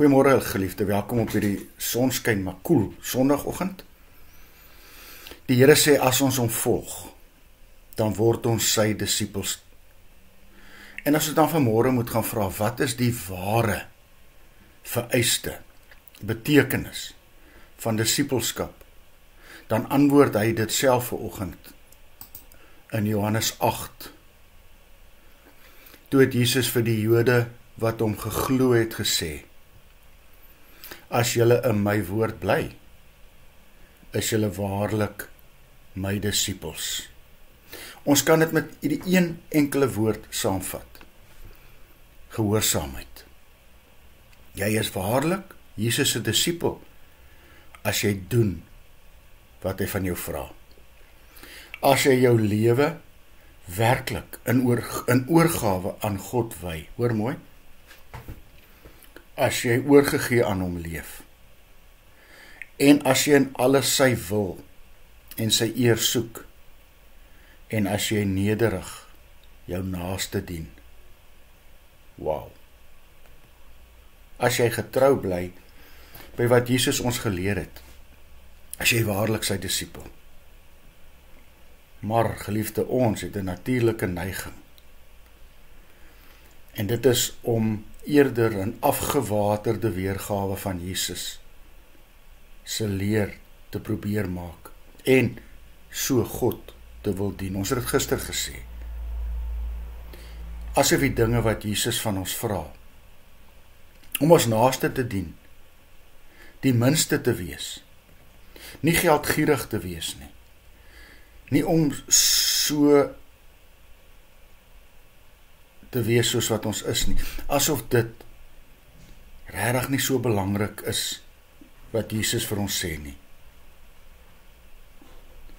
Goeiemôre geliefde, welkom op hierdie sonskyn maar koel Sondagoggend. Die Here sê as ons hom volg, dan word ons sy disippels. En as ons dan vanmôre moet gaan vra, wat is die ware vereiste betekenis van disippelskap, dan antwoord hy dit self vanoggend in Johannes 8. Toe het Jesus vir die Jode wat hom geglo het gesê, as julle in my woord bly, is julle waarlik my disippels. Ons kan dit met die een enkele woord saamvat. Gehoorsaamheid. Jy is waarlik Jesus se disipel as jy doen wat hy van jou vra. As jy jou lewe werklik in oorgawe aan God wy. Hoor mooi. As jy oorgegee aan hom leef, en as jy in alles sy wil en sy eer soek, en as jy nederig jou naaste dien. Wow. As jy getrou bly by wat Jesus ons geleer het, as jy waarlik sy disipel. Maar geliefde, ons het 'n natuurlike neiging, en dit is om eerder 'n afgewaterde weergawe van Jesus se leer te probeer maak en so God te wil dien. Ons het dit gister gesê. Asof die dinge wat Jesus van ons vra, om ons naaste te dien, die minste te wees, nie geldgierig te wees nie, nie om so te wees soos wat ons is nie, asof dit regtig nie so belangrik is wat Jesus vir ons sê nie.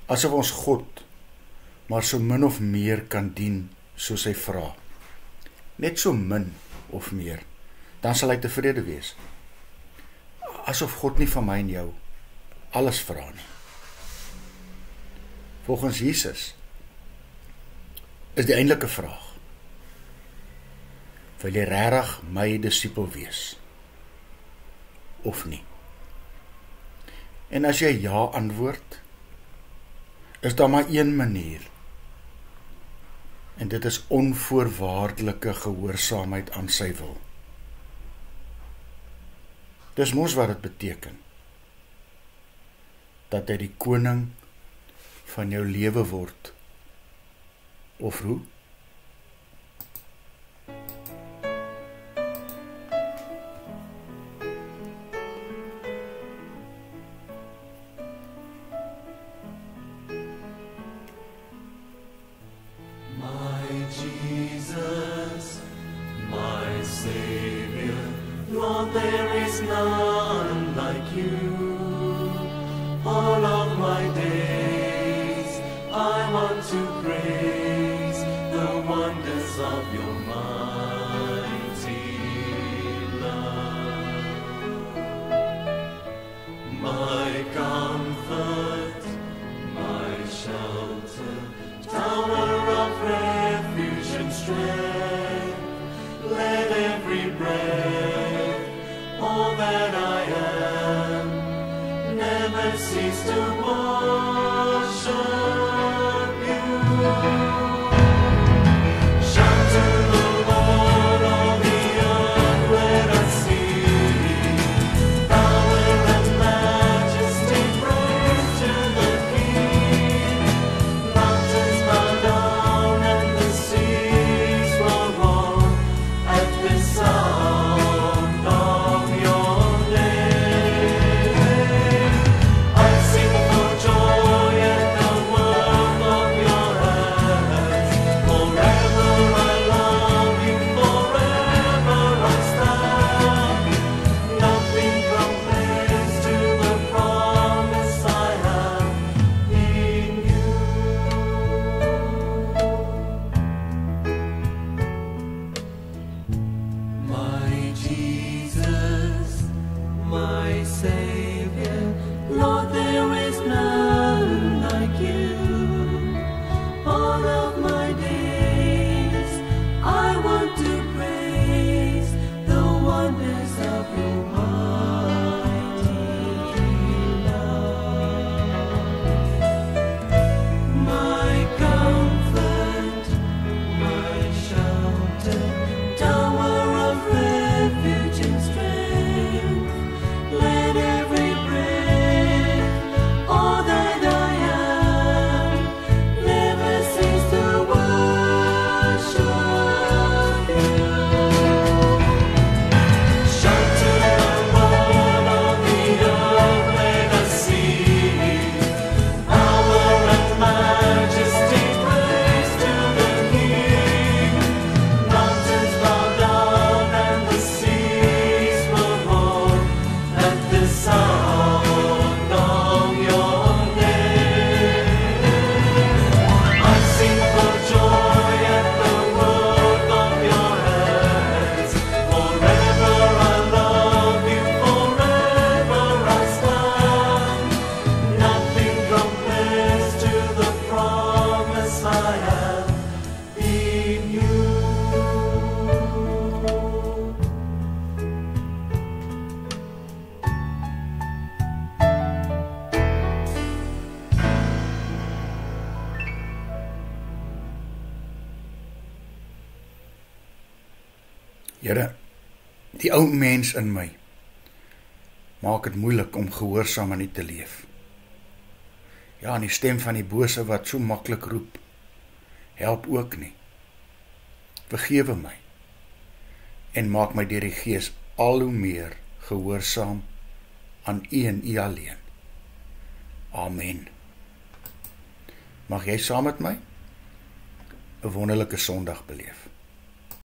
Asof ons God maar so min of meer kan dien soos hy vra. Net so min of meer, dan sal hy tevrede wees. Asof God nie van my en jou alles vra nie. Volgens Jesus is die eintlike vraag, wil jy regtig my disipel wees, of nie? En as jy ja antwoord, is daar maar een manier, en dit is onvoorwaardelike gehoorsaamheid aan sy wil. Dis mos wat dit beteken, dat hy die koning van jou lewe word, of hoe? Lord, there is none like you. All of my days I want to praise the wonders of your mighty love. My comfort, my shelter, tower of refuge and strength, let every breath, all that I am, never cease to worship you. Shout to the Lord, all the earth, let us sing. Power and majesty, praise to the King. Mountains bow down and the seas roll on at the sound of your name. I sing for joy at the work of your hands. Forever I love you, forever I stand. Nothing compares to the promise I have in you. My Jesus, my Savior, Lord, there is none like you. All of my days I want to praise the wonders of your Here, die ou mens in my maak dit moeilik om gehoorsaam aan U te leef. Ja, en die stem van die bose wat so maklik roep, help ook nie. Vergewe my en maak my deur die Gees al hoe meer gehoorsaam aan U en U alleen. Amen. Mag jy saam met my 'n wonderlike Sondag beleef.